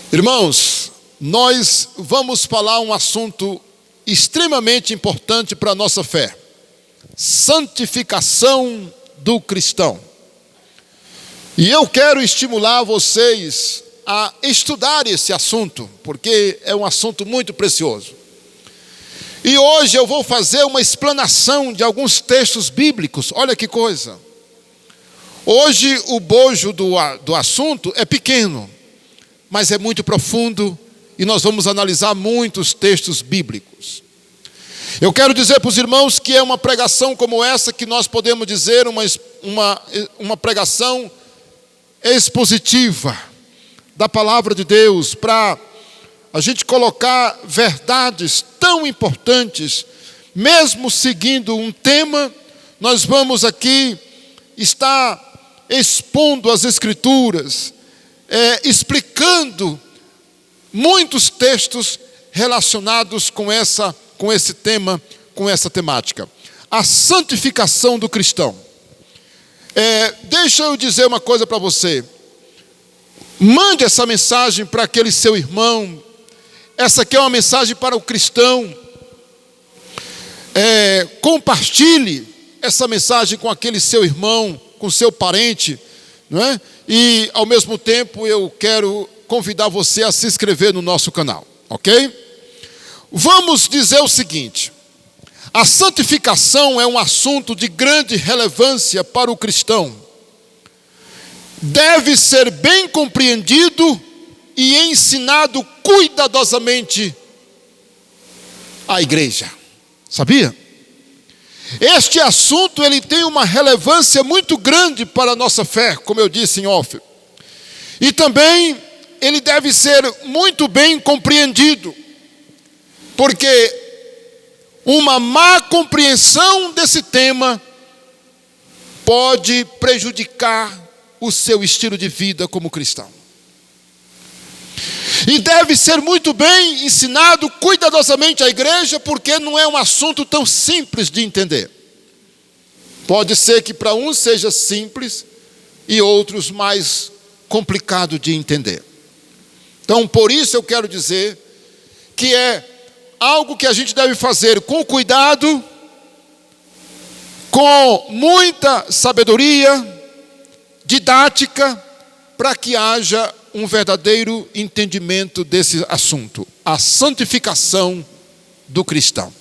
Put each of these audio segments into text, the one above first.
Irmãos, nós vamos falar um assunto extremamente importante para a nossa fé: santificação do cristão. E eu quero estimular vocês a estudar esse assunto, porque é um assunto muito precioso. E hoje eu vou fazer uma explanação de alguns textos bíblicos. Olha que coisa. Hoje o bojo do assunto é pequeno, mas é muito profundo, e nós vamos analisar muitos textos bíblicos. Eu quero dizer para os irmãos que é uma pregação como essa que nós podemos dizer uma pregação expositiva da palavra de Deus, para a gente colocar verdades tão importantes, mesmo seguindo um tema. Nós vamos aqui estar expondo as Escrituras, explicando muitos textos relacionados com esse tema, com essa temática: a santificação do cristão. Deixa eu dizer uma coisa para você. Mande essa mensagem para aquele seu irmão. Essa aqui é uma mensagem para o cristão. Compartilhe essa mensagem com aquele seu irmão, com seu parente, não é? E ao mesmo tempo eu quero convidar você a se inscrever no nosso canal, ok? Vamos dizer o seguinte: a santificação é um assunto de grande relevância para o cristão. Deve ser bem compreendido e ensinado cuidadosamente à igreja. Sabia? Este assunto ele tem uma relevância muito grande para a nossa fé, como eu disse em off. E também ele deve ser muito bem compreendido, porque uma má compreensão desse tema pode prejudicar o seu estilo de vida como cristão. E deve ser muito bem ensinado cuidadosamente à igreja, porque não é um assunto tão simples de entender. Pode ser que para uns seja simples e outros mais complicado de entender. Então, por isso eu quero dizer que é algo que a gente deve fazer com cuidado, com muita sabedoria, didática, para que haja um verdadeiro entendimento desse assunto: a santificação do cristão.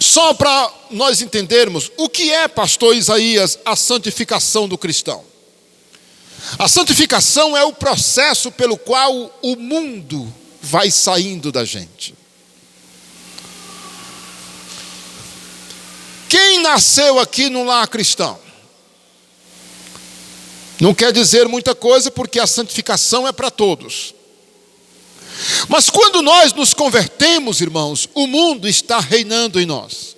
Só para nós entendermos o que é, pastor Isaías, a santificação do cristão. A santificação é o processo pelo qual o mundo vai saindo da gente. Quem nasceu aqui no lar cristão? Não quer dizer muita coisa, porque a santificação é para todos. Mas quando nós nos convertemos, irmãos, o mundo está reinando em nós.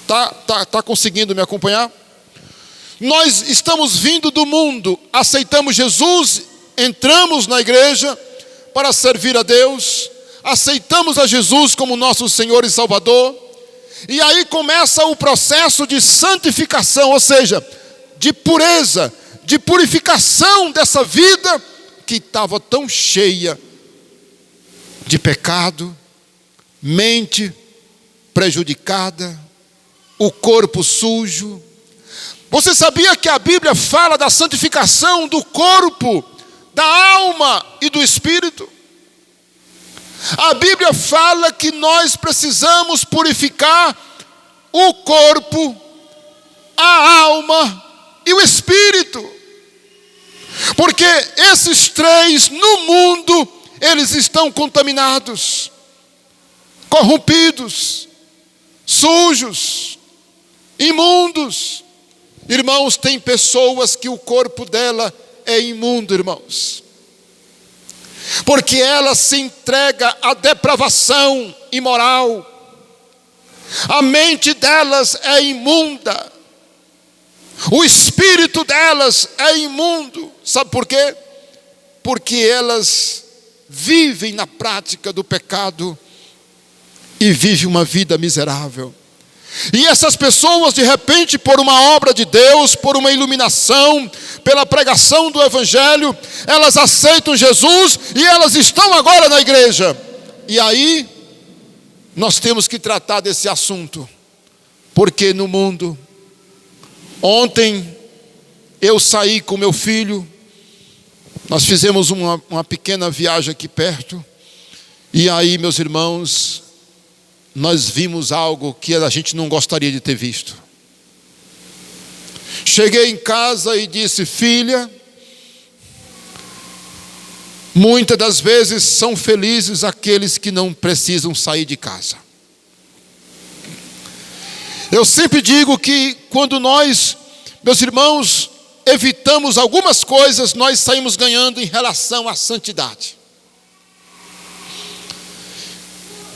Tá conseguindo me acompanhar? Nós estamos vindo do mundo, aceitamos Jesus, entramos na igreja para servir a Deus, aceitamos a Jesus como nosso Senhor e Salvador, e aí começa o processo de santificação, ou seja, de pureza, de purificação dessa vida que estava tão cheia de pecado, mente prejudicada, o corpo sujo. Você sabia que a Bíblia fala da santificação do corpo, da alma e do espírito? A Bíblia fala que nós precisamos purificar o corpo, a alma e o espírito, porque esses três no mundo, eles estão contaminados, corrompidos, sujos, imundos. Irmãos, tem pessoas que o corpo dela é imundo, irmãos, porque ela se entrega à depravação imoral. A mente delas é imunda, o espírito delas é imundo. Sabe por quê? Porque elas vivem na prática do pecado e vivem uma vida miserável. E essas pessoas, de repente, por uma obra de Deus, por uma iluminação, pela pregação do Evangelho, elas aceitam Jesus e elas estão agora na igreja. E aí, nós temos que tratar desse assunto, porque no mundo, ontem eu saí com meu filho, nós fizemos uma pequena viagem aqui perto, e aí, meus irmãos, nós vimos algo que a gente não gostaria de ter visto. Cheguei em casa e disse: filha, muitas das vezes são felizes aqueles que não precisam sair de casa. Eu sempre digo que quando nós, meus irmãos, evitamos algumas coisas, nós saímos ganhando em relação à santidade.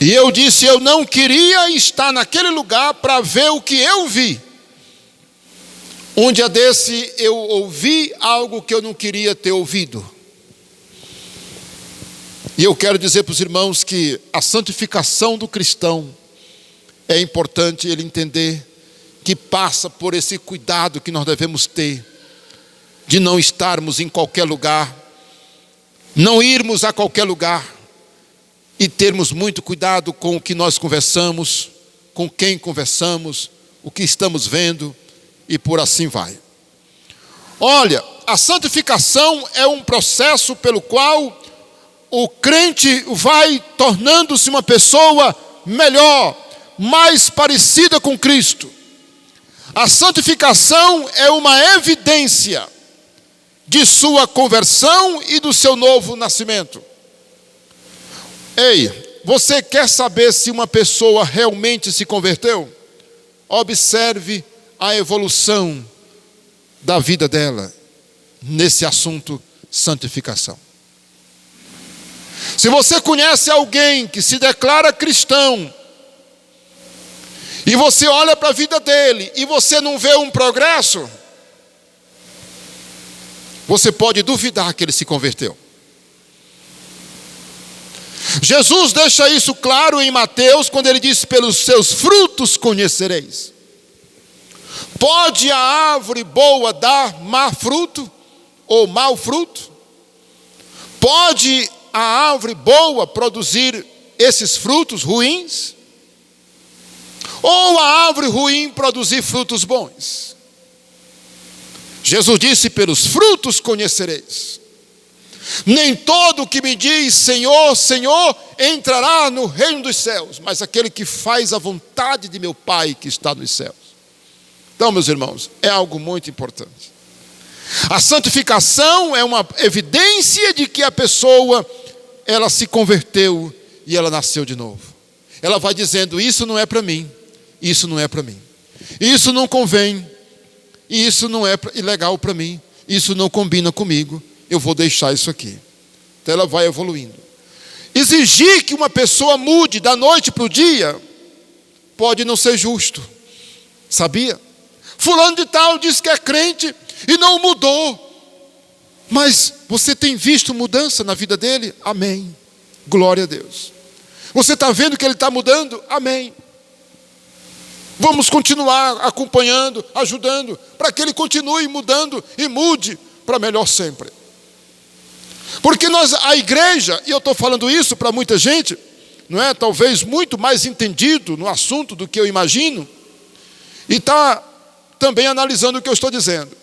E eu disse: eu não queria estar naquele lugar para ver o que eu vi. Um dia desse eu ouvi algo que eu não queria ter ouvido. E eu quero dizer para os irmãos que a santificação do cristão é importante ele entender que passa por esse cuidado que nós devemos ter, de não estarmos em qualquer lugar, não irmos a qualquer lugar, e termos muito cuidado com o que nós conversamos, com quem conversamos, o que estamos vendo, e por assim vai. Olha, a santificação é um processo pelo qual o crente vai tornando-se uma pessoa melhor, mais parecida com Cristo. A santificação é uma evidência de sua conversão e do seu novo nascimento. Ei, você quer saber se uma pessoa realmente se converteu? Observe a evolução da vida dela nesse assunto santificação. Se você conhece alguém que se declara cristão, e você olha para a vida dele e você não vê um progresso, você pode duvidar que ele se converteu. Jesus deixa isso claro em Mateus, quando ele diz: pelos seus frutos conhecereis. Pode a árvore boa dar má fruto ou mau fruto? Pode a árvore boa produzir esses frutos ruins? Ou a árvore ruim produzir frutos bons? Jesus disse: pelos frutos conhecereis. Nem todo que me diz Senhor, Senhor, entrará no reino dos céus, mas aquele que faz a vontade de meu Pai que está nos céus. Então, meus irmãos, é algo muito importante. A santificação é uma evidência de que a pessoa, ela se converteu e ela nasceu de novo. Ela vai dizendo: isso não é para mim, isso não é para mim, isso não convém, isso não é legal para mim, isso não combina comigo, eu vou deixar isso aqui. Então ela vai evoluindo. Exigir que uma pessoa mude da noite para o dia pode não ser justo, sabia? Fulano de tal diz que é crente e não mudou, mas você tem visto mudança na vida dele? Amém, glória a Deus. Você está vendo que ele está mudando? Amém. Vamos continuar acompanhando, ajudando, para que ele continue mudando e mude para melhor sempre. Porque a igreja, e eu estou falando isso para muita gente, não é? Talvez muito mais entendido no assunto do que eu imagino, e está também analisando o que eu estou dizendo.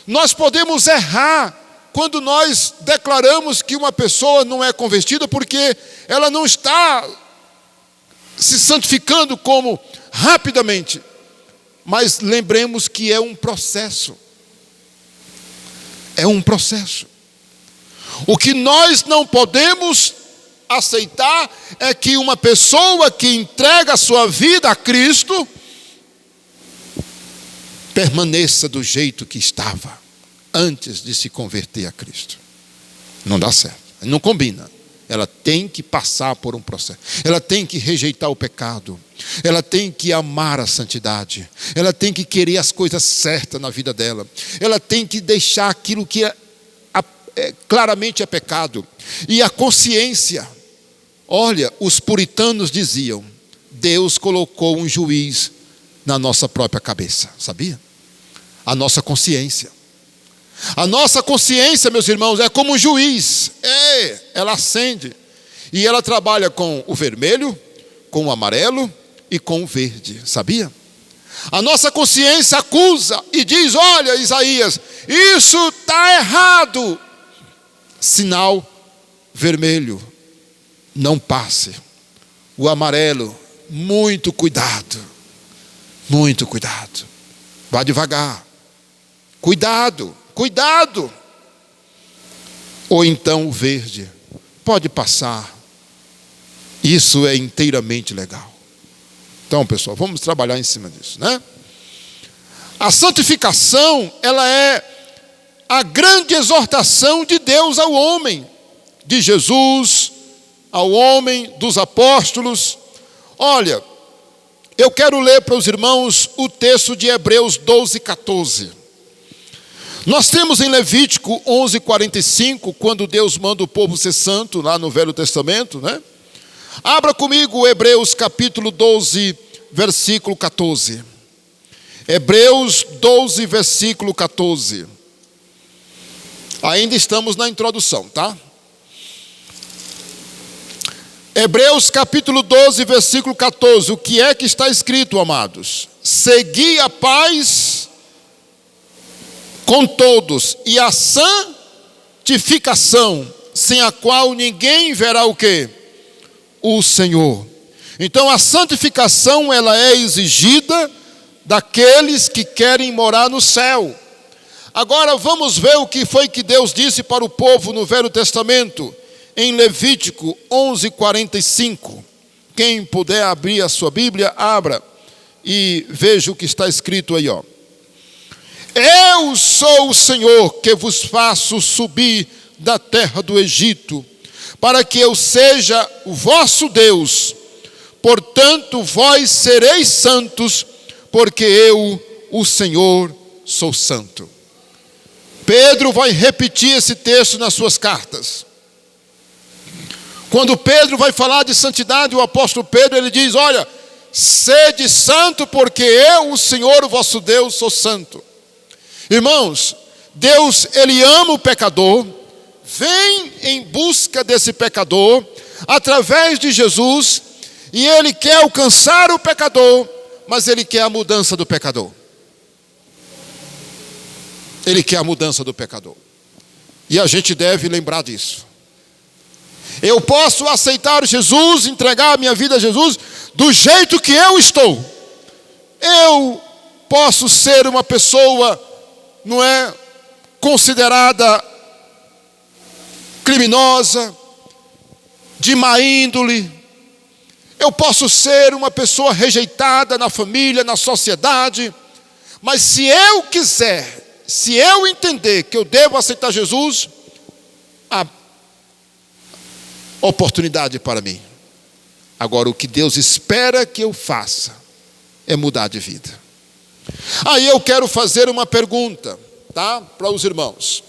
Nós podemos errar quando nós declaramos que uma pessoa não é convertida porque ela não está se santificando como rapidamente. Mas lembremos que é um processo. É um processo. O que nós não podemos aceitar é que uma pessoa que entrega a sua vida a Cristo permaneça do jeito que estava antes de se converter a Cristo. Não dá certo, não combina. Ela tem que passar por um processo. Ela tem que rejeitar o pecado. Ela tem que amar a santidade. Ela tem que querer as coisas certas na vida dela. Ela tem que deixar aquilo que claramente é pecado. E a consciência. Olha, os puritanos diziam: Deus colocou um juiz na nossa própria cabeça, sabia? A nossa consciência. A nossa consciência, meus irmãos, é como um juiz. Ela acende. E ela trabalha com o vermelho, com o amarelo e com o verde, sabia? A nossa consciência acusa e diz: olha, Isaías, isso está errado. Sinal vermelho, não passe. O amarelo, muito cuidado. Muito cuidado. Vá devagar. Cuidado, cuidado. Ou então o verde, pode passar. Isso é inteiramente legal. Então, pessoal, vamos trabalhar em cima disso, né? A santificação, ela é a grande exortação de Deus ao homem, de Jesus ao homem, dos apóstolos. Olha, eu quero ler para os irmãos o texto de Hebreus 12:14. Nós temos em Levítico 11:45, quando Deus manda o povo ser santo, lá no Velho Testamento, né? Abra comigo Hebreus capítulo 12, versículo 14. Hebreus 12, versículo 14. Ainda estamos na introdução, tá? Hebreus capítulo 12, versículo 14. O que é que está escrito, amados? Segui a paz com todos e a santificação, sem a qual ninguém verá o quê? O Senhor. Então a santificação, ela é exigida daqueles que querem morar no céu. Agora vamos ver o que foi que Deus disse para o povo no Velho Testamento, em Levítico 11:45. Quem puder abrir a sua Bíblia, abra e veja o que está escrito aí, ó. Eu sou o Senhor que vos faço subir da terra do Egito, para que eu seja o vosso Deus. Portanto, vós sereis santos, porque eu, o Senhor, sou santo. Pedro vai repetir esse texto nas suas cartas. Quando Pedro vai falar de santidade, o apóstolo Pedro, ele diz: olha, sede santo, porque eu, o Senhor, o vosso Deus, sou santo. Irmãos, Deus, Ele ama o pecador, vem em busca desse pecador, através de Jesus, e Ele quer alcançar o pecador, mas Ele quer a mudança do pecador. Ele quer a mudança do pecador. E a gente deve lembrar disso. Eu posso aceitar Jesus, entregar a minha vida a Jesus, do jeito que eu estou. Eu posso ser uma pessoa, não é, considerada criminosa, de má índole. Eu posso ser uma pessoa rejeitada na família, na sociedade. Mas se eu quiser, se eu entender que eu devo aceitar Jesus, há oportunidade para mim. Agora, o que Deus espera que eu faça é mudar de vida. Aí eu quero fazer uma pergunta, tá? Para os irmãos.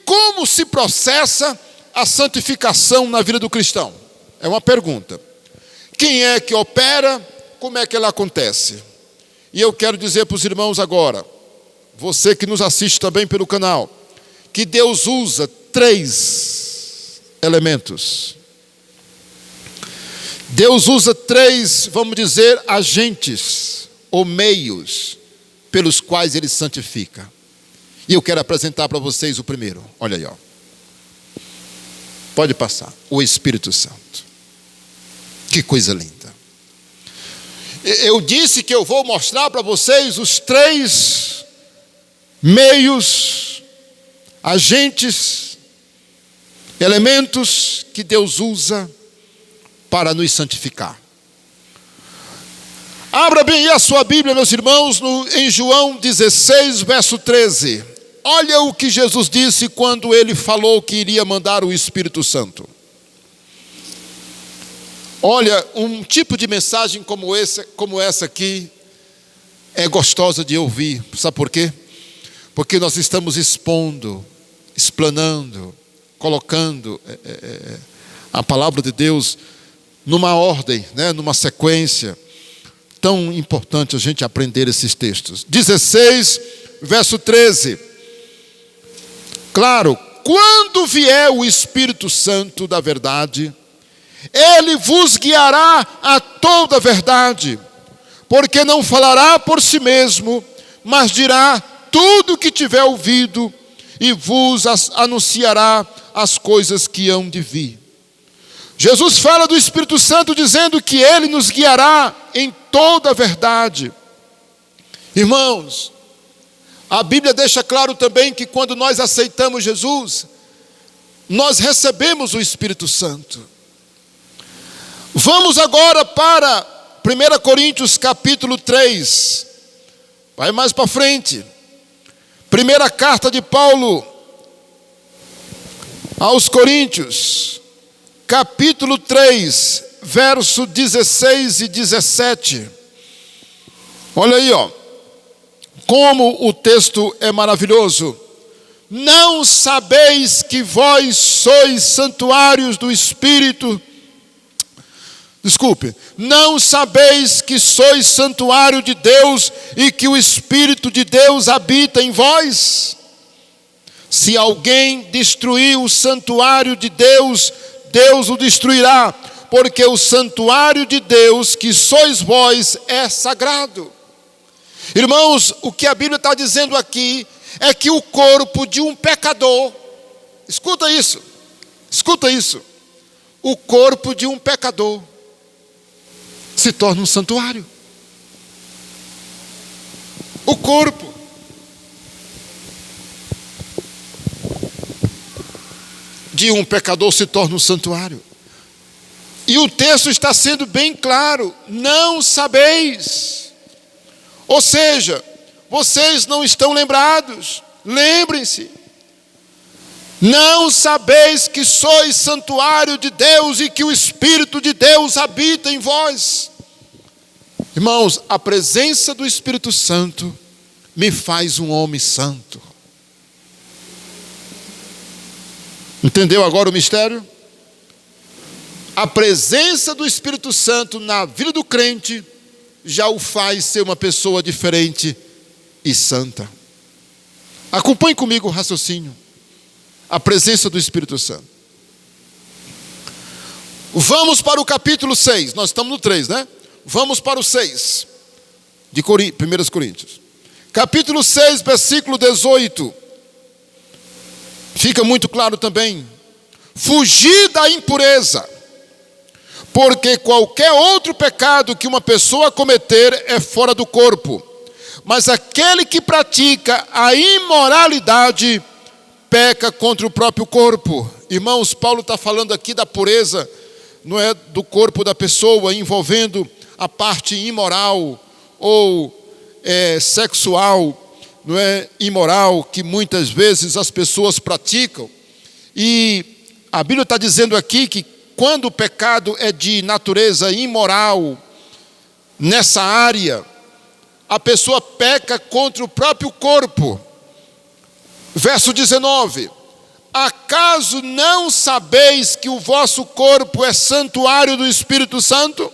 Como se processa a santificação na vida do cristão? É uma pergunta. Quem é que opera? Como é que ela acontece? E eu quero dizer para os irmãos agora, você que nos assiste também pelo canal, que Deus usa 3 elementos. Deus usa 3, vamos dizer, agentes ou meios pelos quais Ele santifica. E eu quero apresentar para vocês o primeiro. Olha aí, ó. Pode passar. O Espírito Santo. Que coisa linda. Eu disse que eu vou mostrar para vocês os 3 meios, agentes, elementos que Deus usa para nos santificar. Abra bem a sua Bíblia, meus irmãos, em João 16, verso 13. Olha o que Jesus disse quando Ele falou que iria mandar o Espírito Santo. Olha, um tipo de mensagem como essa aqui é gostosa de ouvir. Sabe por quê? Porque nós estamos expondo, explanando, colocando a palavra de Deus numa ordem, né, numa sequência. tão importante a gente aprender esses textos. 16, verso 13. Claro, quando vier o Espírito Santo da verdade, ele vos guiará a toda a verdade, porque não falará por si mesmo, mas dirá tudo o que tiver ouvido e vos anunciará as coisas que hão de vir. Jesus fala do Espírito Santo dizendo que ele nos guiará em toda a verdade. Irmãos, a Bíblia deixa claro também que quando nós aceitamos Jesus, nós recebemos o Espírito Santo. Vamos agora para 1 Coríntios capítulo 3. Vai mais para frente. Primeira carta de Paulo aos Coríntios, capítulo 3, verso 16 e 17. Olha aí, como o texto é maravilhoso. Não sabeis que vós sois santuários do Espírito? Não sabeis que sois santuário de Deus e que o Espírito de Deus habita em vós? Se alguém destruir o santuário de Deus, Deus o destruirá, porque o santuário de Deus, que sois vós, é sagrado. Irmãos, o que a Bíblia está dizendo aqui é que o corpo de um pecador, escuta isso, o corpo de um pecador se torna um santuário. O corpo de um pecador se torna um santuário. E o texto está sendo bem claro: não sabeis. Ou seja, vocês não estão lembrados. Lembrem-se. Não sabeis que sois santuário de Deus e que o Espírito de Deus habita em vós. Irmãos, a presença do Espírito Santo me faz um homem santo. Entendeu agora o mistério? A presença do Espírito Santo na vida do crente já o faz ser uma pessoa diferente e santa. Acompanhe comigo o raciocínio. A presença do Espírito Santo. Vamos para o capítulo 6. Nós estamos no 3, né? Vamos para o 6 de 1 Coríntios. Capítulo 6, versículo 18. Fica muito claro também. Fugir da impureza, porque qualquer outro pecado que uma pessoa cometer é fora do corpo, mas aquele que pratica a imoralidade peca contra o próprio corpo. Irmãos, Paulo está falando aqui da pureza, não é do corpo da pessoa, envolvendo a parte imoral ou sexual, não é imoral, que muitas vezes as pessoas praticam. E a Bíblia está dizendo aqui que quando o pecado é de natureza imoral, nessa área, a pessoa peca contra o próprio corpo. Verso 19. Acaso não sabeis que o vosso corpo é santuário do Espírito Santo,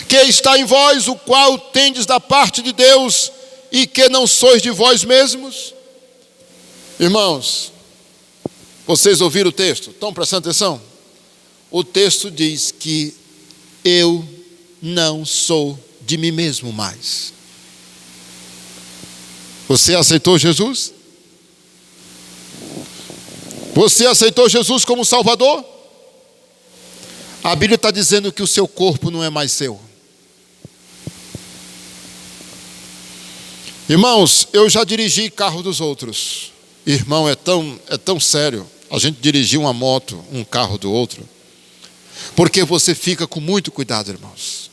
que está em vós, o qual tendes da parte de Deus, e que não sois de vós mesmos? Irmãos, vocês ouviram o texto? Estão prestando atenção? O texto diz que eu não sou de mim mesmo mais. Você aceitou Jesus? Você aceitou Jesus como Salvador? A Bíblia está dizendo que o seu corpo não é mais seu. Irmãos, eu já dirigi carro dos outros. Irmão, é tão sério a gente dirigir uma moto, um carro do outro, porque você fica com muito cuidado, irmãos.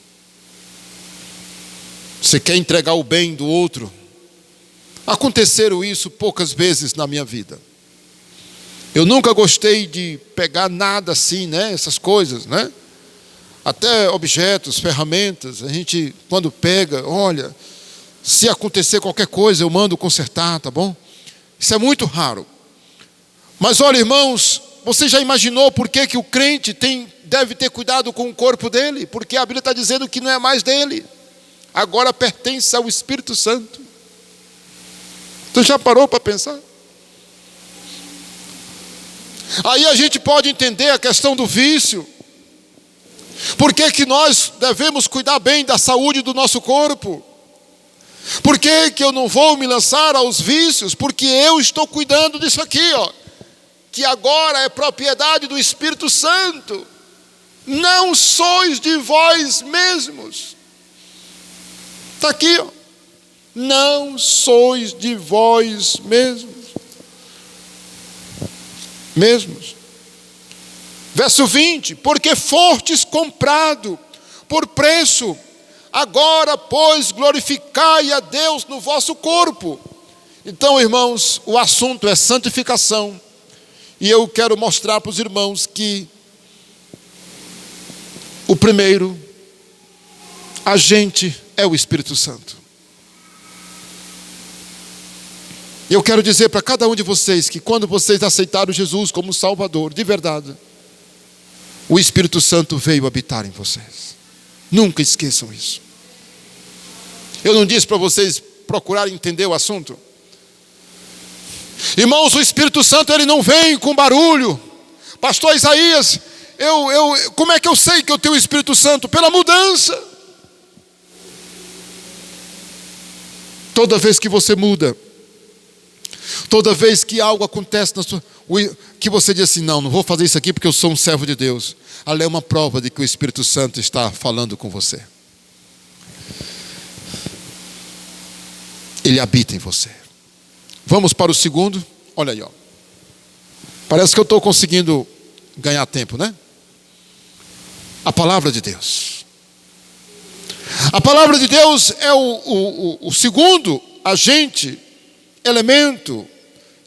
Você quer entregar o bem do outro. Aconteceram isso poucas vezes na minha vida. Eu nunca gostei de pegar nada assim, né? Essas coisas, né? Até objetos, ferramentas, a gente quando pega, olha, se acontecer qualquer coisa eu mando consertar, tá bom? Isso é muito raro. Mas olha, irmãos, você já imaginou por que o crente deve ter cuidado com o corpo dele? Porque a Bíblia está dizendo que não é mais dele, agora pertence ao Espírito Santo. Você já parou para pensar? Aí a gente pode entender a questão do vício. Por que nós devemos cuidar bem da saúde do nosso corpo? Por que eu não vou me lançar aos vícios? Porque eu estou cuidando disso aqui, ó, que agora é propriedade do Espírito Santo. Não sois de vós mesmos. Está aqui, ó. Não sois de vós mesmos. Verso 20: porque fostes comprado por preço, agora, pois, glorificai a Deus no vosso corpo. Então, irmãos, o assunto é santificação. E eu quero mostrar para os irmãos que o primeiro agente é o Espírito Santo. E eu quero dizer para cada um de vocês que quando vocês aceitaram Jesus como Salvador, de verdade, o Espírito Santo veio habitar em vocês. Nunca esqueçam isso. Eu não disse para vocês procurarem entender o assunto? Irmãos, o Espírito Santo, ele não vem com barulho. Pastor Isaías, como é que eu sei que eu tenho o Espírito Santo? Pela mudança. Toda vez que você muda, toda vez que algo acontece na sua, que você diz assim, não vou fazer isso aqui porque eu sou um servo de Deus. Ali é uma prova de que o Espírito Santo está falando com você. Ele habita em você. Vamos para o segundo. Olha aí, ó. Parece que eu estou conseguindo ganhar tempo, né? A palavra de Deus. A palavra de Deus é o segundo agente, elemento,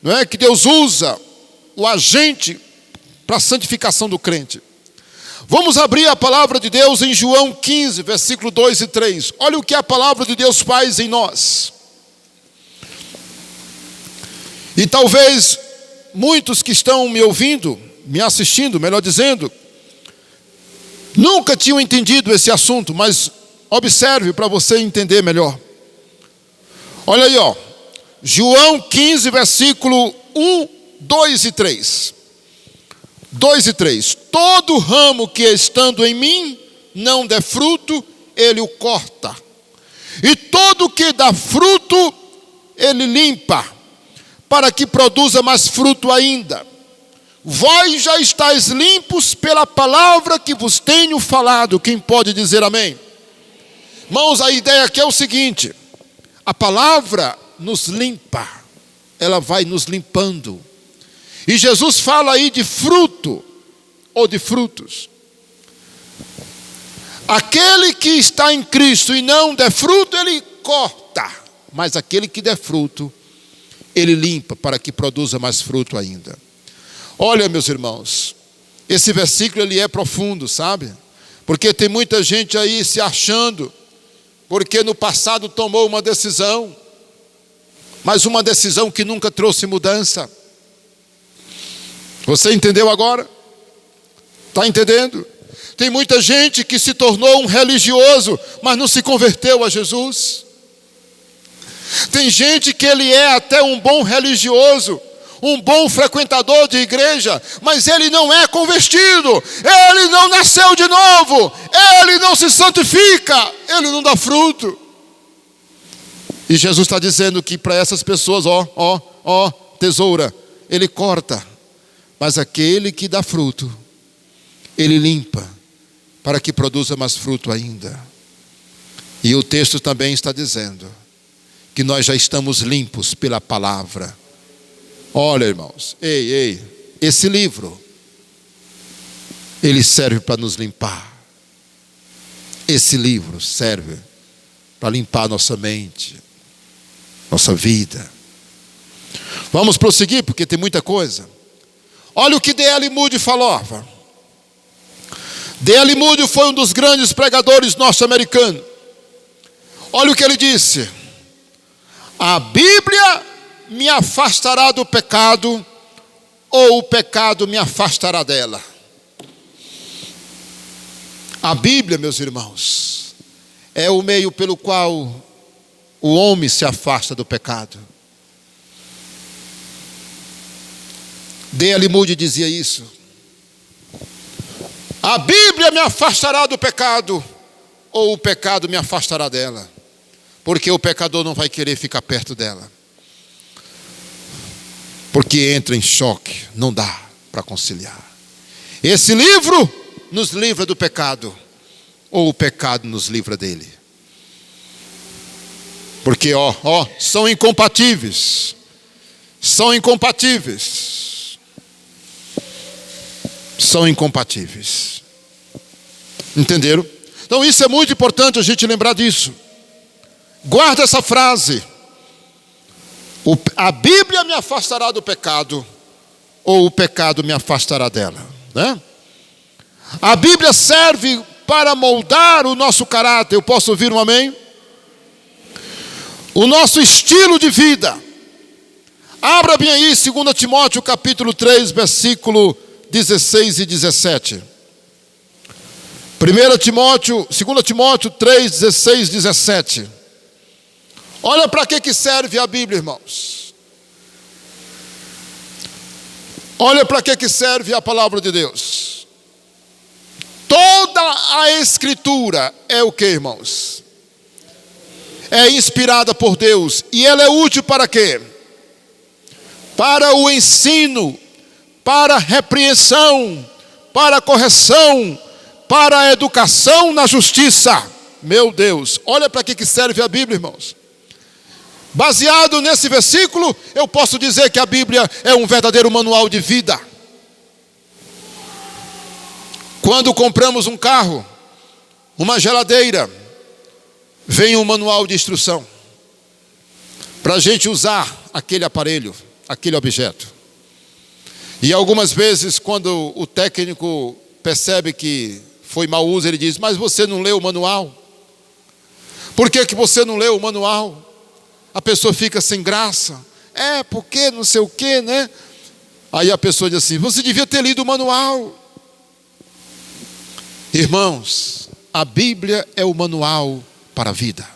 não é, que Deus usa, o agente para a santificação do crente. Vamos abrir a palavra de Deus em João 15, versículo 2 e 3. Olha o que a palavra de Deus faz em nós. E talvez muitos que estão me ouvindo, me assistindo, melhor dizendo, nunca tinham entendido esse assunto, mas observe para você entender melhor. Olha aí, ó. João 15, versículo 1, 2 e 3. 2 e 3. Todo ramo que estando em mim não der fruto, ele o corta. E todo que dá fruto, ele limpa, para que produza mais fruto ainda. Vós já estáis limpos pela palavra que vos tenho falado. Quem pode dizer amém? Irmãos, a ideia aqui é o seguinte: a palavra nos limpa, ela vai nos limpando. E Jesus fala aí de fruto, ou de frutos. Aquele que está em Cristo e não der fruto, ele corta. Mas aquele que der fruto, ele limpa para que produza mais fruto ainda. Olha, meus irmãos, esse versículo ele é profundo, sabe? Porque tem muita gente aí se achando, porque no passado tomou uma decisão, mas uma decisão que nunca trouxe mudança. Você entendeu agora? Está entendendo? Tem muita gente que se tornou um religioso, mas não se converteu a Jesus. Tem gente que ele é até um bom religioso, um bom frequentador de igreja, mas ele não é convertido, ele não nasceu de novo, ele não se santifica, ele não dá fruto. E Jesus está dizendo que para essas pessoas, tesoura, ele corta, mas aquele que dá fruto, ele limpa, para que produza mais fruto ainda. E o texto também está dizendo que nós já estamos limpos pela palavra. Olha, irmãos, esse livro, ele serve para nos limpar. Esse livro serve para limpar nossa mente, nossa vida. Vamos prosseguir, porque tem muita coisa. Olha o que D.L. Moody falava. D.L. Moody foi um dos grandes pregadores norte-americanos. Olha o que ele disse: a Bíblia me afastará do pecado, ou o pecado me afastará dela? A Bíblia, meus irmãos, é o meio pelo qual o homem se afasta do pecado. D.L. Moody dizia isso. A Bíblia me afastará do pecado, ou o pecado me afastará dela, porque o pecador não vai querer ficar perto dela, porque entra em choque, não dá para conciliar. Esse livro nos livra do pecado, ou o pecado nos livra dele, porque são incompatíveis, são incompatíveis, são incompatíveis. Entenderam? Então isso é muito importante a gente lembrar disso. Guarda essa frase: a Bíblia me afastará do pecado, ou o pecado me afastará dela, né? A Bíblia serve para moldar o nosso caráter. Eu posso ouvir um amém? O nosso estilo de vida. Abra bem aí 2 Timóteo capítulo 3, versículo 16 e 17. 2 Timóteo 3, 16 e 17. Olha para que serve a Bíblia, irmãos. Olha para que serve a palavra de Deus. Toda a Escritura é o que, irmãos? É inspirada por Deus. E ela é útil para quê? Para o ensino, para a repreensão, para a correção, para a educação na justiça. Meu Deus, olha para que serve a Bíblia, irmãos. Baseado nesse versículo, eu posso dizer que a Bíblia é um verdadeiro manual de vida. Quando compramos um carro, uma geladeira, vem um manual de instrução para a gente usar aquele aparelho, aquele objeto. E algumas vezes, quando o técnico percebe que foi mau uso, ele diz: mas você não leu o manual? Por que você não leu o manual? A pessoa fica sem graça. Porque não sei o que, né? Aí a pessoa diz assim: você devia ter lido o manual. Irmãos, a Bíblia é o manual para a vida.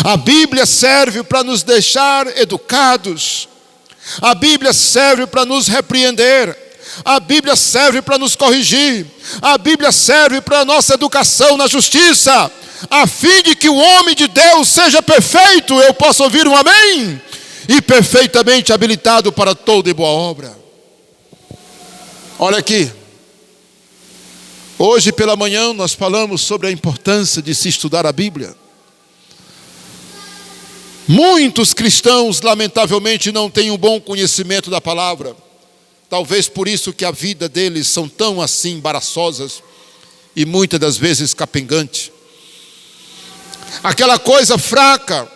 A Bíblia serve para nos deixar educados. A Bíblia serve para nos repreender. A Bíblia serve para nos corrigir. A Bíblia serve para a nossa educação na justiça, a fim de que o homem de Deus seja perfeito. Eu posso ouvir um amém? E perfeitamente habilitado para toda e boa obra. Olha aqui. Hoje pela manhã nós falamos sobre a importância de se estudar a Bíblia. Muitos cristãos, lamentavelmente, não têm um bom conhecimento da palavra. Talvez por isso que a vida deles são tão assim embaraçosas e muitas das vezes capengante. Aquela coisa fraca,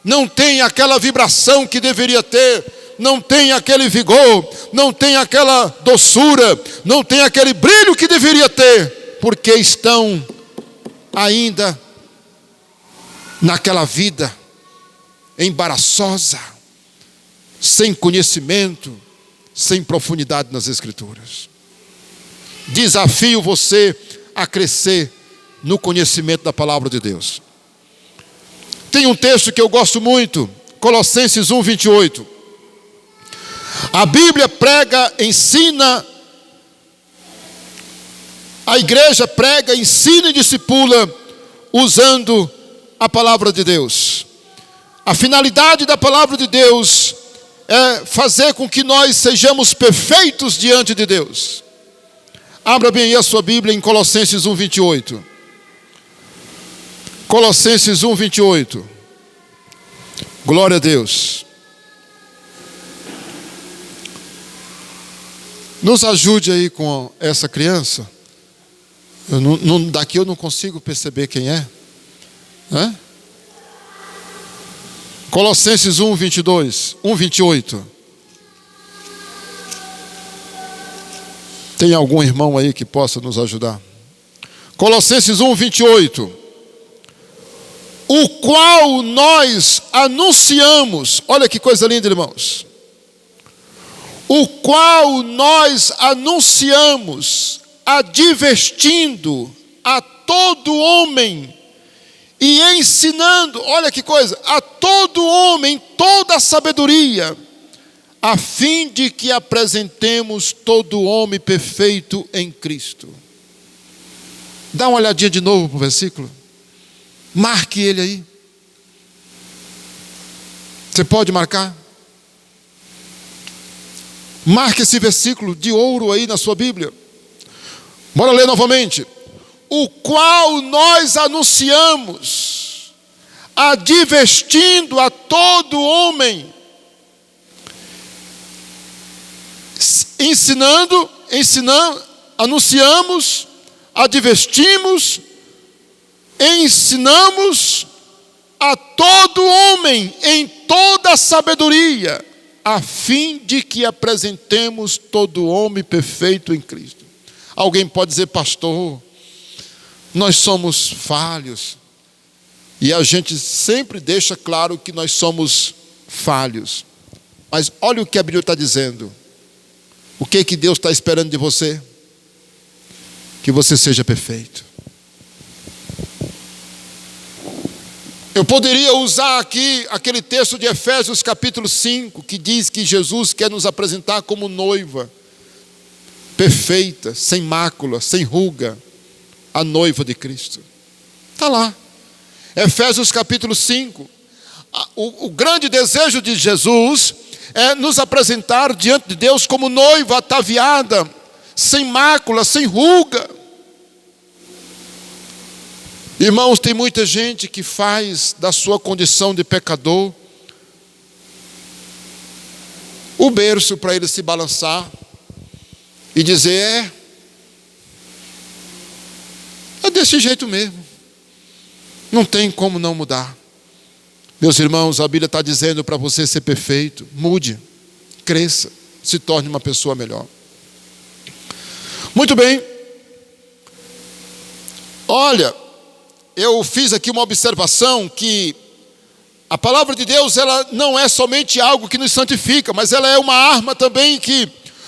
não tem aquela vibração que deveria ter, não tem aquele vigor, não tem aquela doçura, não tem aquele brilho que deveria ter, porque estão ainda naquela vida embaraçosa, sem conhecimento, sem profundidade nas Escrituras. Desafio você a crescer no conhecimento da palavra de Deus. Tem um texto que eu gosto muito, Colossenses 1, 28. A Bíblia prega, ensina, a igreja prega, ensina e discipula usando a palavra de Deus. A finalidade da palavra de Deus é fazer com que nós sejamos perfeitos diante de Deus. Abra bem aí a sua Bíblia em Colossenses 1, 28. Colossenses 1, 28. Glória a Deus. Nos ajude aí com essa criança. Daqui eu não consigo perceber quem é. Colossenses 1, 22, 1, 28. Tem algum irmão aí que possa nos ajudar? Colossenses 1, 28. O qual nós anunciamos. Olha que coisa linda, irmãos. o qual nós anunciamos, advertindo a todo homem e ensinando, olha que coisa, a todo homem toda a sabedoria, a fim de que apresentemos todo homem perfeito em Cristo. Dá uma olhadinha de novo para o versículo. Marque ele aí. Você pode marcar? Marque esse versículo de ouro aí na sua Bíblia. Bora ler novamente. O qual nós anunciamos, advertindo a todo homem, ensinando, anunciamos, advertimos, ensinamos a todo homem em toda a sabedoria, a fim de que apresentemos todo homem perfeito em Cristo. Alguém pode dizer, pastor, nós somos falhos, e a gente sempre deixa claro que nós somos falhos, mas olha o que a Bíblia está dizendo. O que Deus está esperando de você? Que você seja perfeito. Eu poderia usar aqui aquele texto de Efésios capítulo 5, que diz que Jesus quer nos apresentar como noiva perfeita, sem mácula, sem ruga, a noiva de Cristo. Está lá. Efésios capítulo 5. O grande desejo de Jesus é nos apresentar diante de Deus como noiva ataviada, sem mácula, sem ruga. Irmãos, tem muita gente que faz da sua condição de pecador o berço para ele se balançar e dizer, é desse jeito mesmo, não tem como não mudar. Meus irmãos, a Bíblia está dizendo para você ser perfeito, mude, cresça, se torne uma pessoa melhor. Muito bem. Olha, eu fiz aqui uma observação que a palavra de Deus, ela não é somente algo que nos santifica, mas ela é uma arma também que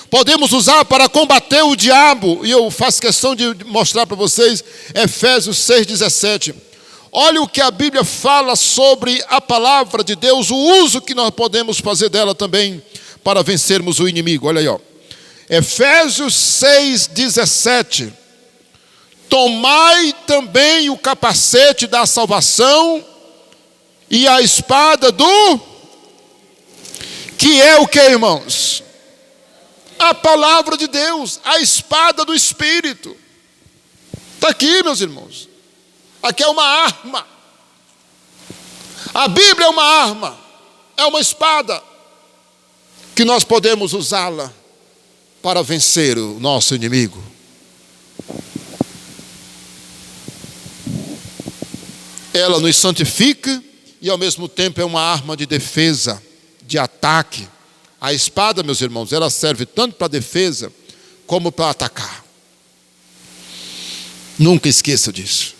podemos usar para combater o diabo. E eu faço questão de mostrar para vocês Efésios 6,17. Olha o que a Bíblia fala sobre a palavra de Deus, o uso que nós podemos fazer dela também para vencermos o inimigo. Olha aí, ó. Efésios 6,17. Tomai também o capacete da salvação e a espada do... Que é o que, irmãos? A palavra de Deus, a espada do Espírito. Está aqui, meus irmãos. Aqui é uma arma. A Bíblia é uma arma, é uma espada que nós podemos usá-la para vencer o nosso inimigo. Ela nos santifica e ao mesmo tempo é uma arma de defesa, de ataque. A espada, meus irmãos, ela serve tanto para defesa como para atacar. Nunca esqueça disso.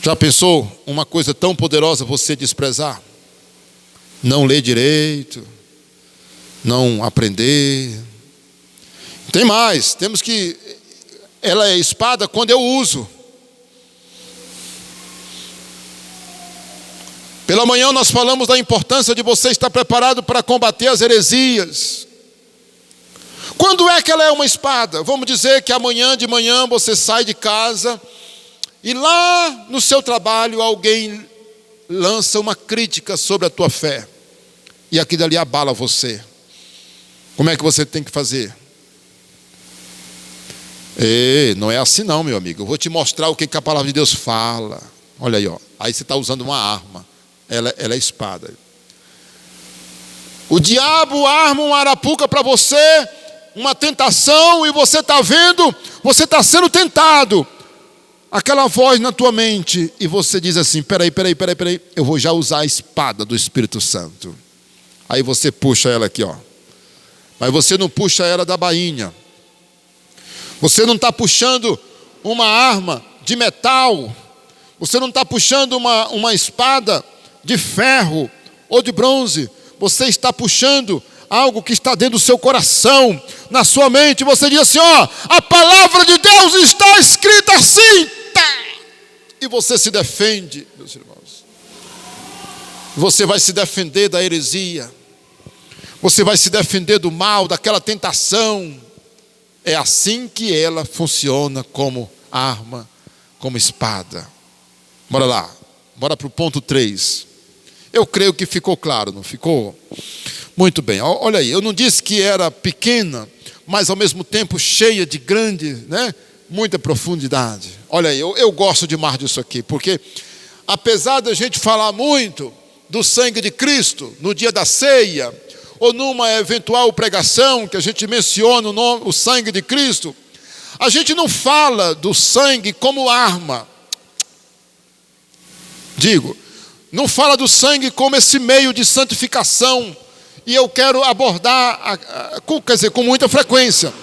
Já pensou uma coisa tão poderosa você desprezar? Não ler direito, não aprender. Tem mais, temos que... Ela é espada quando eu uso. Pela manhã nós falamos da importância de você estar preparado para combater as heresias. Quando é que ela é uma espada? Vamos dizer que amanhã de manhã você sai de casa e lá no seu trabalho alguém lança uma crítica sobre a tua fé. E aquilo ali abala você. Como é que você tem que fazer? Não é assim não, meu amigo. Eu vou te mostrar o que a palavra de Deus fala. Olha aí, ó. Aí você está usando uma arma. Ela é espada. O diabo arma uma arapuca para você, uma tentação, e você está vendo, você está sendo tentado. Aquela voz na tua mente, e você diz assim, peraí, eu vou já usar a espada do Espírito Santo. Aí você puxa ela aqui, ó. Mas você não puxa ela da bainha. Você não está puxando uma arma de metal. Você não está puxando uma espada de ferro ou de bronze. você está puxando algo que está dentro do seu coração, na sua mente. Você diz assim: ó, a palavra de Deus está escrita assim, tá. E você se defende, meus irmãos. Você vai se defender da heresia. Você vai se defender do mal, daquela tentação. É assim que ela funciona como arma, como espada. Bora lá, bora para o ponto 3. Eu creio que ficou claro, não ficou? Muito bem, olha aí, eu não disse que era pequena, mas ao mesmo tempo cheia de grande, muita profundidade. Olha aí, eu gosto demais disso aqui, porque apesar da gente falar muito do sangue de Cristo no dia da ceia, ou numa eventual pregação que a gente menciona o sangue de Cristo, a gente não fala do sangue como arma. Não fala do sangue como esse meio de santificação. E eu quero abordar, com muita frequência.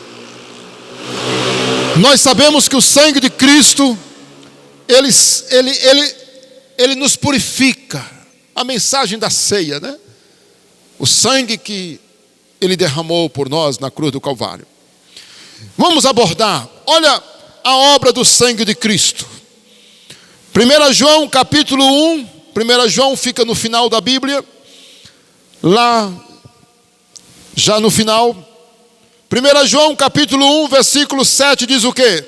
Nós sabemos que o sangue de Cristo, ele nos purifica. A mensagem da ceia, O sangue que ele derramou por nós na cruz do Calvário. Vamos abordar, olha a obra do sangue de Cristo. 1 João capítulo 1, 1 João fica no final da Bíblia, lá, já no final. 1 João capítulo 1, versículo 7 diz o quê?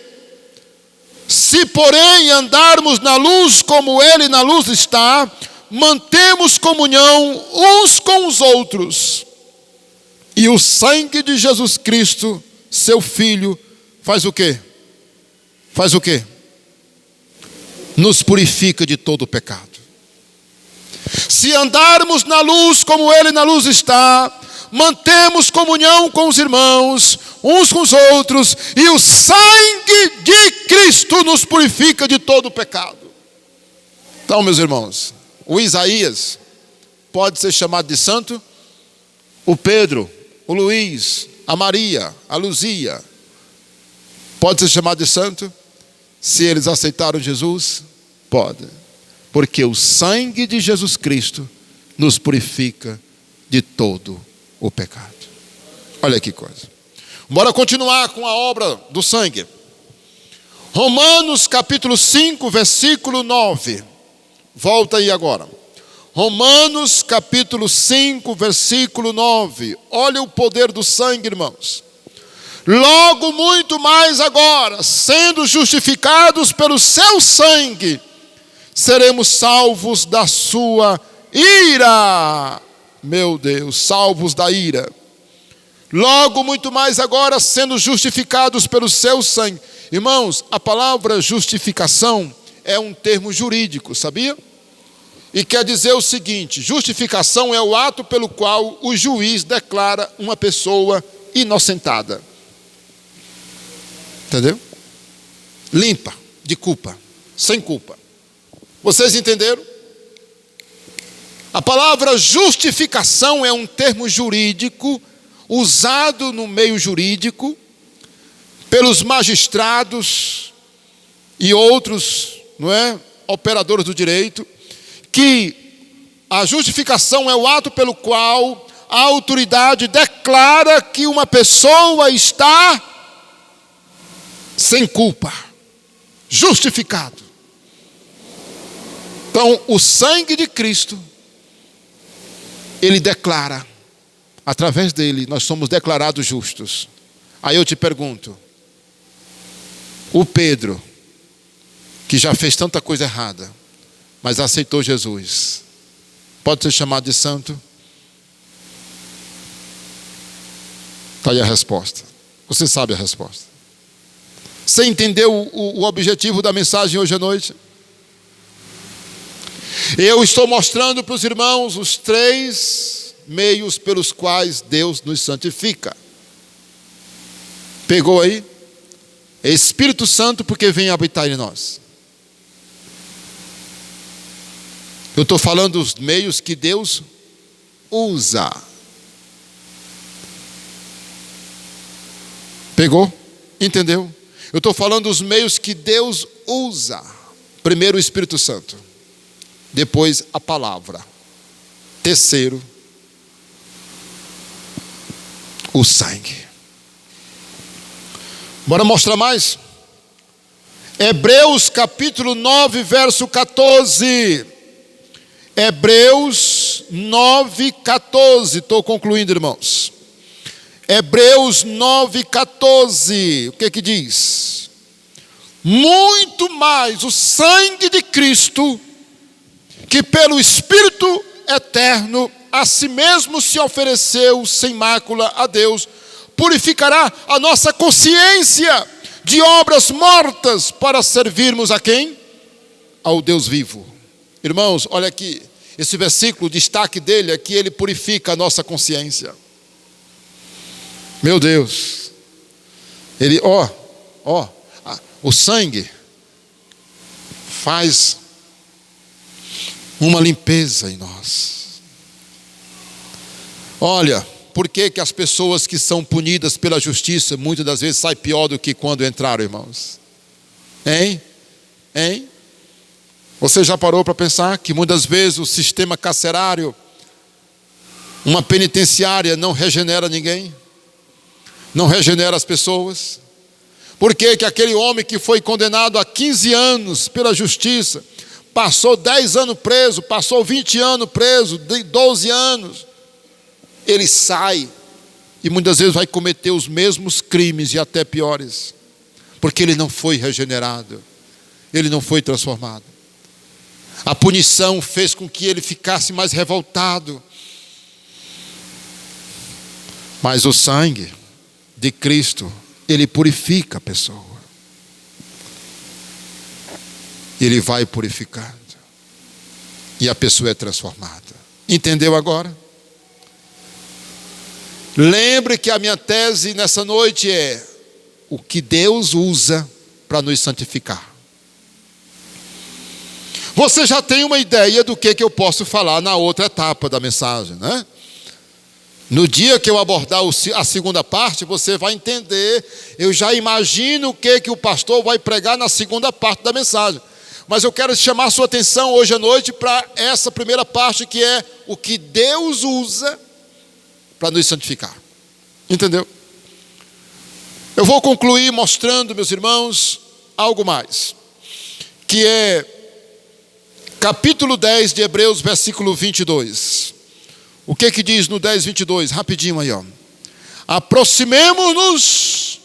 Se porém andarmos na luz como ele na luz está, mantemos comunhão uns com os outros. E o sangue de Jesus Cristo, seu Filho, faz o quê? Faz o quê? Nos purifica de todo o pecado. Se andarmos na luz como ele na luz está, mantemos comunhão com os irmãos, uns com os outros, e o sangue de Cristo nos purifica de todo o pecado. Então, meus irmãos, o Isaías pode ser chamado de santo, o Pedro, o Luiz, a Maria, a Luzia, pode ser chamado de santo, se eles aceitaram Jesus? Pode, porque o sangue de Jesus Cristo nos purifica de todo o pecado. Olha que coisa. Bora continuar com a obra do sangue. Romanos capítulo 5, versículo 9. Volta aí agora. Romanos capítulo 5, versículo 9. Olha o poder do sangue, irmãos. Logo muito mais agora, sendo justificados pelo seu sangue, seremos salvos da sua ira. Meu Deus, salvos da ira. Logo muito mais agora, sendo justificados pelo seu sangue. Irmãos, a palavra justificação é um termo jurídico, sabia? E quer dizer o seguinte: justificação é o ato pelo qual o juiz declara uma pessoa inocentada. Entendeu? Limpa de culpa, sem culpa. Vocês entenderam? A palavra justificação é um termo jurídico usado no meio jurídico pelos magistrados e outros, operadores do direito, que a justificação é o ato pelo qual a autoridade declara que uma pessoa está sem culpa, justificado. Então, o sangue de Cristo, ele declara, através dele, nós somos declarados justos. Aí eu te pergunto, o Pedro, que já fez tanta coisa errada, mas aceitou Jesus, pode ser chamado de santo? Está aí a resposta. Você sabe a resposta. Você entendeu o objetivo da mensagem hoje à noite? Eu estou mostrando para os irmãos os 3 meios pelos quais Deus nos santifica. Pegou aí? Espírito Santo, porque vem habitar em nós. Eu estou falando dos meios que Deus usa. Pegou? Entendeu? Eu estou falando dos meios que Deus usa. Primeiro o Espírito Santo. Depois a palavra. Terceiro, o sangue. Bora mostrar mais? Hebreus capítulo 9, verso 14. Hebreus 9, 14. Estou concluindo, irmãos. Hebreus 9, 14. O que diz? Muito mais o sangue de Cristo, que pelo Espírito eterno a si mesmo se ofereceu sem mácula a Deus, purificará a nossa consciência de obras mortas para servirmos a quem? Ao Deus vivo. Irmãos, olha aqui, esse versículo, o destaque dele é que ele purifica a nossa consciência. Meu Deus, ele, o sangue faz uma limpeza em nós. Olha, por que as pessoas que são punidas pela justiça muitas das vezes saem pior do que quando entraram, irmãos? Hein? Você já parou para pensar que muitas vezes o sistema carcerário, uma penitenciária, não regenera ninguém? Não regenera as pessoas? Por que aquele homem que foi condenado a 15 anos pela justiça, passou 10 anos preso, passou 20 anos preso, 12 anos, ele sai e muitas vezes vai cometer os mesmos crimes e até piores, porque ele não foi regenerado, ele não foi transformado. A punição fez com que ele ficasse mais revoltado. Mas o sangue de Cristo, ele purifica a pessoa. Ele vai purificando. E a pessoa é transformada. Entendeu agora? Lembre que a minha tese nessa noite é o que Deus usa para nos santificar. Você já tem uma ideia do que eu posso falar na outra etapa da mensagem, né? No dia que eu abordar a segunda parte, você vai entender. Eu já imagino o que o pastor vai pregar na segunda parte da mensagem. Mas eu quero chamar a sua atenção hoje à noite para essa primeira parte, que é o que Deus usa para nos santificar. Entendeu? Eu vou concluir mostrando, meus irmãos, algo mais, que é capítulo 10 de Hebreus, versículo 22. O que diz no 10, 22? Rapidinho aí, ó. Aproximemo-nos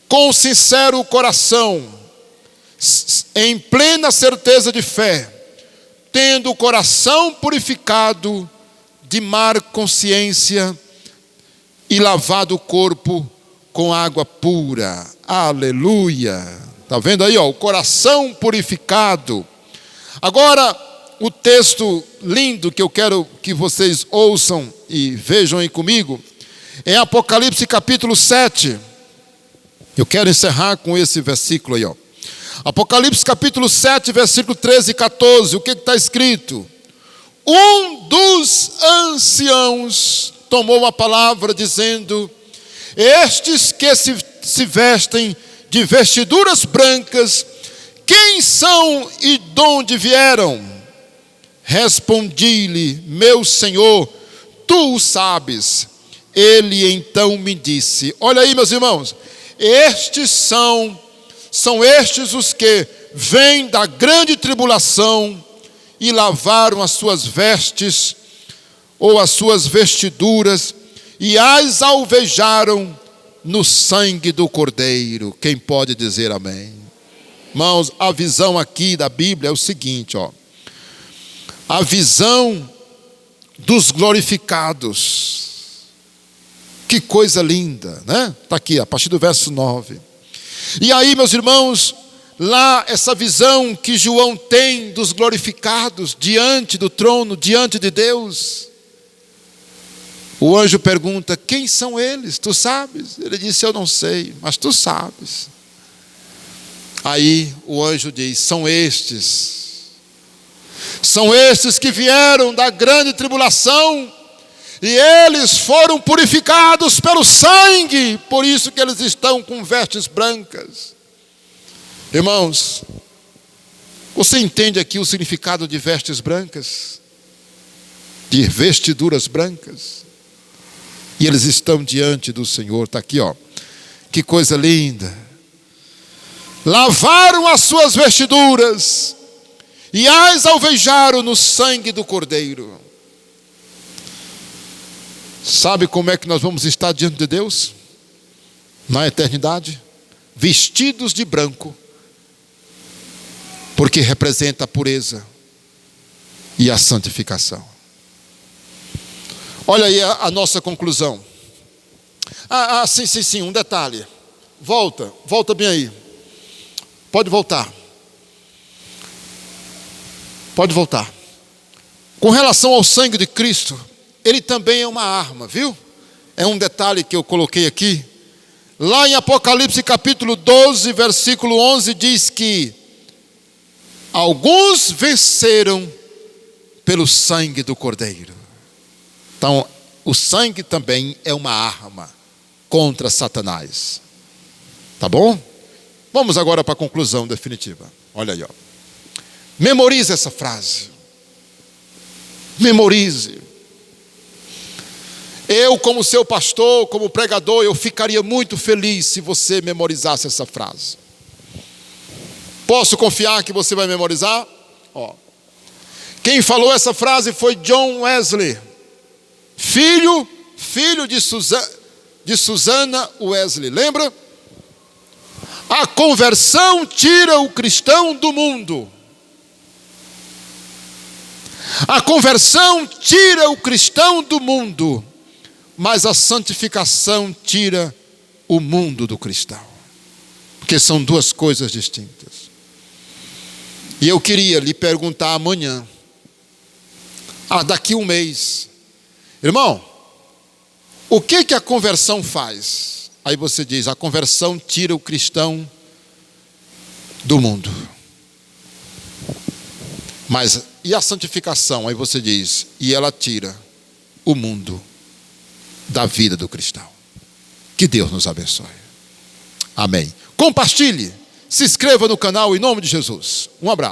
com sincero coração, em plena certeza de fé, tendo o coração purificado de má consciência e lavado o corpo com água pura. Aleluia. Está vendo aí, ó, o coração purificado. Agora, o texto lindo que eu quero que vocês ouçam e vejam aí comigo, é Apocalipse capítulo 7. Eu quero encerrar com esse versículo aí, ó. Apocalipse capítulo 7, versículo 13 e 14. O que está escrito? Um dos anciãos tomou a palavra dizendo: estes que se vestem de vestiduras brancas, quem são e de onde vieram? Respondi-lhe: meu Senhor, tu o sabes. Ele então me disse: olha aí, meus irmãos, estes são estes os que vêm da grande tribulação e lavaram as suas vestes, ou as suas vestiduras, e as alvejaram no sangue do Cordeiro. Quem pode dizer amém? Irmãos, a visão aqui da Bíblia é o seguinte, ó. A visão dos glorificados. Que coisa linda, né? Está aqui, a partir do verso 9. E aí, meus irmãos, lá essa visão que João tem dos glorificados diante do trono, diante de Deus. O anjo pergunta: quem são eles? Tu sabes? Ele disse: eu não sei, mas tu sabes. Aí o anjo diz: são estes que vieram da grande tribulação, e eles foram purificados pelo sangue, por isso que eles estão com vestes brancas. Irmãos, você entende aqui o significado de vestes brancas? De vestiduras brancas? E eles estão diante do Senhor. Está aqui, ó. Que coisa linda. Lavaram as suas vestiduras e as alvejaram no sangue do Cordeiro. Sabe como é que nós vamos estar diante de Deus? Na eternidade? Vestidos de branco, porque representa a pureza e a santificação. Olha aí a nossa conclusão. Sim, um detalhe. Volta bem aí. Pode voltar. Com relação ao sangue de Cristo, ele também é uma arma, viu? É um detalhe que eu coloquei aqui. Lá em Apocalipse capítulo 12, versículo 11, diz que alguns venceram pelo sangue do Cordeiro. Então, o sangue também é uma arma contra Satanás. Tá bom? Vamos agora para a conclusão definitiva. Olha aí, ó. Memorize essa frase. Memorize. Eu, como seu pastor, como pregador, eu ficaria muito feliz se você memorizasse essa frase. Posso confiar que você vai memorizar? Ó. Quem falou essa frase foi John Wesley, filho de Susana Wesley. Lembra? A conversão tira o cristão do mundo. A conversão tira o cristão do mundo, mas a santificação tira o mundo do cristão. Porque são duas coisas distintas. E eu queria lhe perguntar amanhã, daqui um mês, irmão, o que a conversão faz? Aí você diz, a conversão tira o cristão do mundo. Mas, e a santificação? Aí você diz, e ela tira o mundo da vida do cristão. Que Deus nos abençoe. Amém. Compartilhe, se inscreva no canal em nome de Jesus. Um abraço.